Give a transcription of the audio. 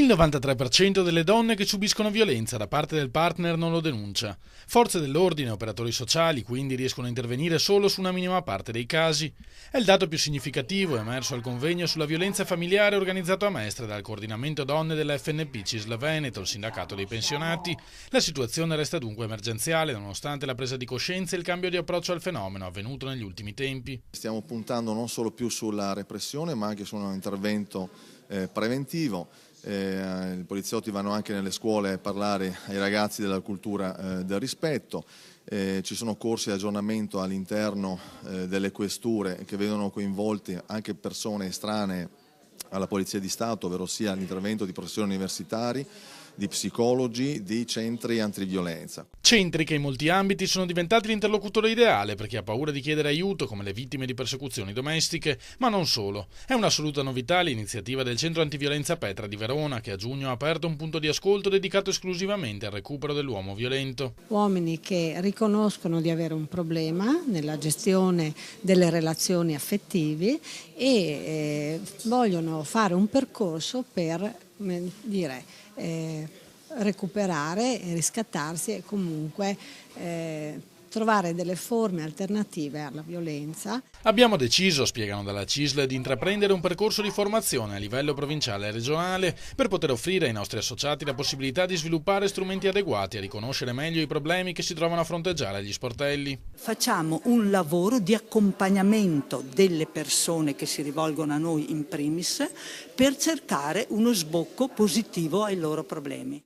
Il 93% delle donne che subiscono violenza da parte del partner non lo denuncia. Forze dell'ordine e operatori sociali quindi riescono a intervenire solo su una minima parte dei casi. È il dato più significativo emerso al convegno sulla violenza familiare organizzato a Mestre dal coordinamento donne della FNP Cisl Veneto, il sindacato dei pensionati. La situazione resta dunque emergenziale nonostante la presa di coscienza e il cambio di approccio al fenomeno avvenuto negli ultimi tempi. Stiamo puntando non solo più sulla repressione ma anche su un intervento preventivo. I poliziotti vanno anche nelle scuole a parlare ai ragazzi della cultura del rispetto. Ci sono corsi di aggiornamento all'interno delle questure che vedono coinvolti anche persone estranee alla Polizia di Stato, ovvero sia l'intervento di professori universitari, di psicologi, di centri antiviolenza. Centri che in molti ambiti sono diventati l'interlocutore ideale per chi ha paura di chiedere aiuto, come le vittime di persecuzioni domestiche, ma non solo. È un'assoluta novità l'iniziativa del Centro Antiviolenza Petra di Verona, che a giugno ha aperto un punto di ascolto dedicato esclusivamente al recupero dell'uomo violento. Uomini che riconoscono di avere un problema nella gestione delle relazioni affettive e vogliono fare un percorso per recuperare e riscattarsi e comunque trovare delle forme alternative alla violenza. Abbiamo deciso, spiegano dalla Cisl, di intraprendere un percorso di formazione a livello provinciale e regionale per poter offrire ai nostri associati la possibilità di sviluppare strumenti adeguati a riconoscere meglio i problemi che si trovano a fronteggiare agli sportelli. Facciamo un lavoro di accompagnamento delle persone che si rivolgono a noi in primis per cercare uno sbocco positivo ai loro problemi.